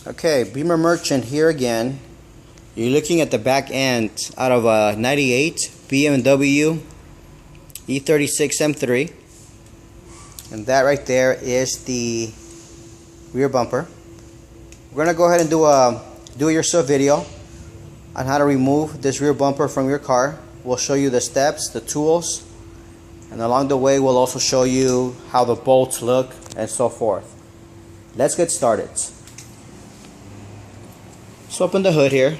Okay, Beamer Merchant here again. You're looking at the back end out of a 98 BMW E36 M3. And that right there is the rear bumper. We're going to go ahead and do a do-it-yourself video on how to remove this rear bumper from your car. We'll show you the steps, the tools, and along the way we'll also show you how the bolts look and so forth. Let's get started. So open the hood here,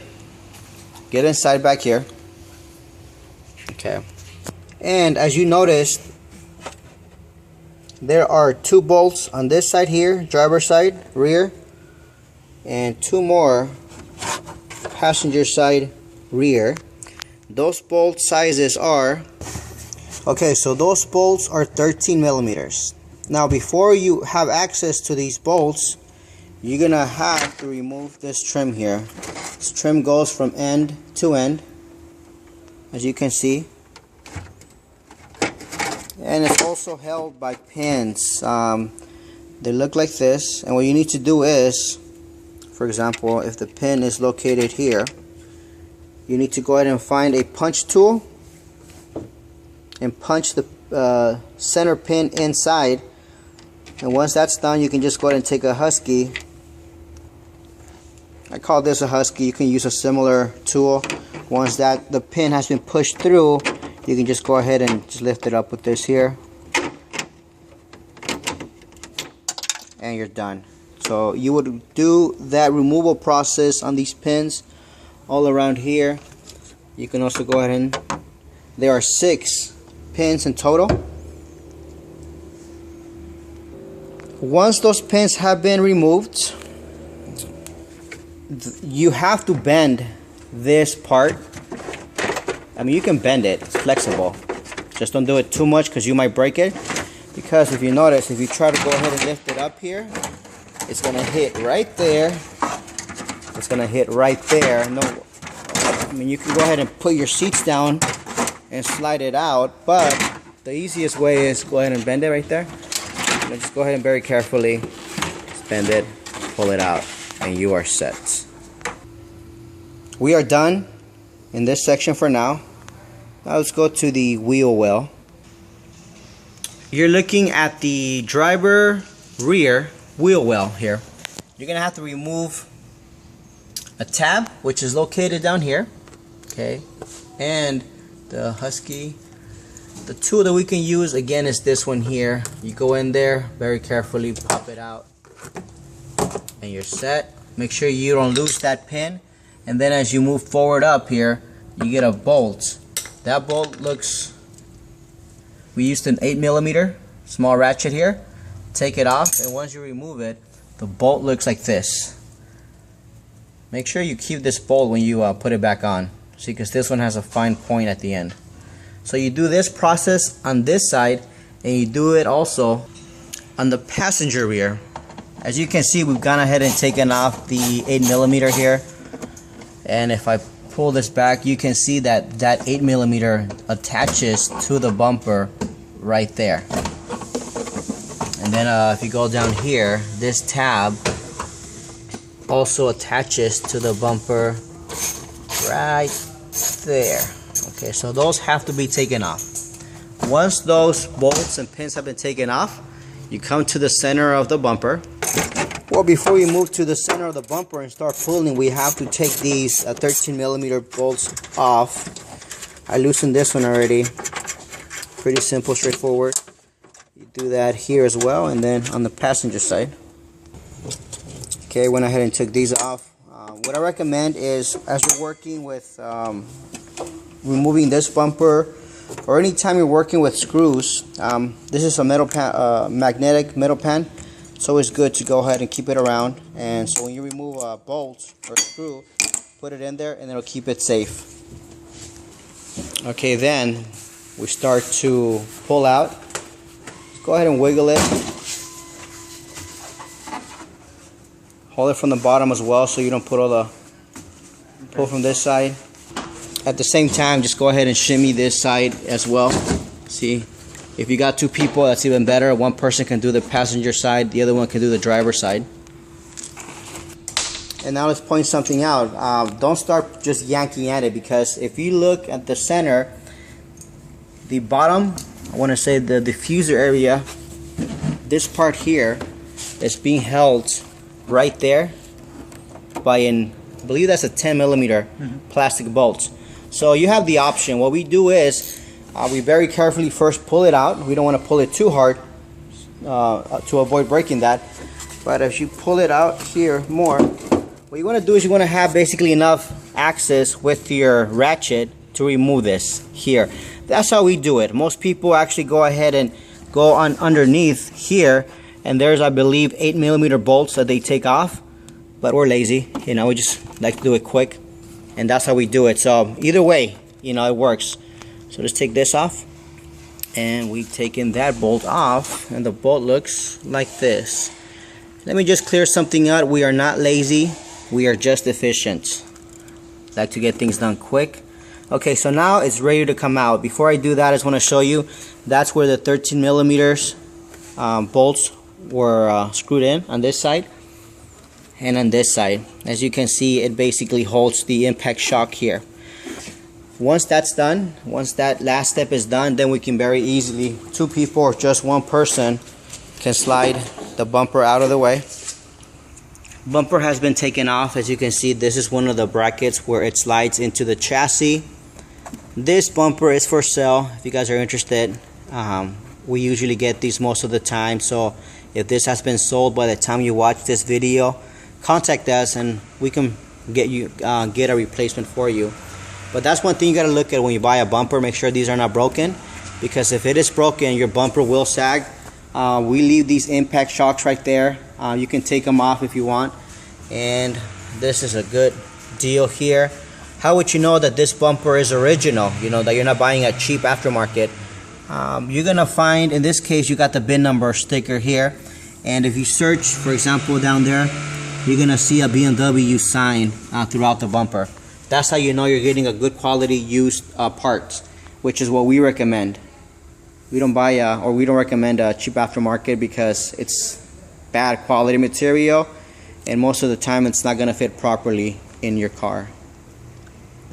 get inside back here. Okay, and as you noticed, there are 2 bolts on this side here, driver side, rear, and 2 more passenger side, rear. Those bolt sizes are, okay, so those bolts are 13 millimeters. Now before you have access to these bolts, you're gonna have to remove this trim here. This trim goes from end to end, as you can see, and it's also held by pins. They look like this, and what you need to do is, for example, if the pin is located here, you need to go ahead and find a punch tool and punch the center pin inside, and once that's done, you can just go ahead and take a husky. I call this a husky. You can use a similar tool. Once that the pin has been pushed through, you can just go ahead and just lift it up with this here, and you're done. So you would do that removal process on these pins all around here. You can also go ahead and, there are 6 pins in total. Once those pins have been removed, you have to bend this part. I mean, you can bend it, it's flexible. Just don't do it too much because you might break it. Because if you notice, if you try to go ahead and lift it up here, it's gonna hit right there. It's gonna hit right there. No, I mean, you can go ahead and put your seats down and slide it out, but the easiest way is go ahead and bend it right there. And just go ahead and very carefully just bend it, pull it out, and you are set. We are done in this section for now. Now let's go to the wheel well. You're looking at the driver rear wheel well here. You're gonna have to remove a tab, which is located down here, okay, and the husky. The tool that we can use again is this one here. You go in there very carefully, pop it out, and you're set. Make sure you don't lose that pin, and then as you move forward up here, you get a bolt. That bolt looks, we used an 8 millimeter small ratchet here. Take it off, and once you remove it, the bolt looks like this. Make sure you keep this bolt when you put it back on. See, because this one has a fine point at the end. So you do this process on this side, and you do it also on the passenger rear. As you can see, we've gone ahead and taken off the 8 millimeter here, and if I pull this back, you can see that that 8 millimeter attaches to the bumper right there. And then if you go down here, this tab also attaches to the bumper right there. Okay, so those have to be taken off. Once those bolts and pins have been taken off, you come to the center of the bumper. Well, before we move to the center of the bumper and start pulling, we have to take these 13 millimeter bolts off. I loosened this one already. Pretty simple, straightforward. You do that here as well, and then on the passenger side. Okay, went ahead and took these off. What I recommend is, as you're working with removing this bumper, or anytime you're working with screws, this is a metal pan, magnetic metal pan. It's always good to go ahead and keep it around, and so when you remove a bolt or screw, put it in there and it'll keep it safe. Okay, then we start to pull out. Go ahead and wiggle it. Hold it from the bottom as well, so you don't put all the pull from this side. At the same time, just go ahead and shimmy this side as well. See, if you got 2 people, that's even better. One person can do the passenger side, the other one can do the driver side. And now let's point something out. Don't start just yanking at it, because if you look at the center, the bottom, I want to say the diffuser area, this part here is being held right there by I believe that's a 10 millimeter plastic bolt. So you have the option. What we do is we very carefully first pull it out. We don't want to pull it too hard to avoid breaking that. But as you pull it out here more, what you want to do is you want to have basically enough access with your ratchet to remove this here. That's how we do it. Most people actually go ahead and go on underneath here, and there's, I believe, 8 millimeter bolts that they take off, but we're lazy, you know, we just like to do it quick, and that's how we do it. So either way, you know, it works. So let's take this off, and we've taken that bolt off, and the bolt looks like this. Let me just clear something out. We are not lazy, we are just efficient. Like to get things done quick. Okay, so now it's ready to come out. Before I do that, I just want to show you, that's where the 13 millimeters bolts were screwed in, on this side and on this side. As you can see, it basically holds the impact shock here. Once that's done, once that last step is done, then we can very easily, two people or just one person can slide the bumper out of the way. Bumper has been taken off. As you can see, this is one of the brackets where it slides into the chassis. This bumper is for sale if you guys are interested. We usually get these most of the time, so if this has been sold by the time you watch this video, contact us and we can get you get a replacement for you. But that's one thing you got to look at when you buy a bumper. Make sure these are not broken, because if it is broken, your bumper will sag. We leave these impact shocks right there. You can take them off if you want, and this is a good deal here. How would you know that this bumper is original? You know that you're not buying a cheap aftermarket. You're gonna find, in this case, you got the VIN number sticker here, and if you search, for example, down there, you're gonna see a BMW sign throughout the bumper. That's how you know you're getting a good quality used parts, which is what we recommend. We don't buy or we don't recommend a cheap aftermarket, because it's bad quality material, and most of the time it's not gonna fit properly in your car.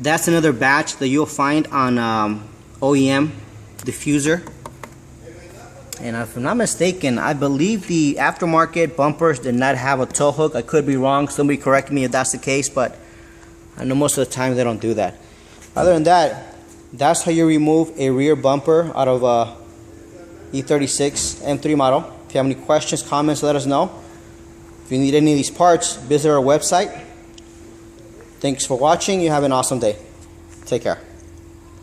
That's another batch that you'll find on OEM diffuser, and if I'm not mistaken, I believe the aftermarket bumpers did not have a tow hook. I could be wrong, somebody correct me if that's the case, but I know most of the time they don't do that. Other than that, that's how you remove a rear bumper out of a E36 M3 model. If you have any questions, comments, let us know. If you need any of these parts, visit our website. Thanks for watching. You have an awesome day. Take care.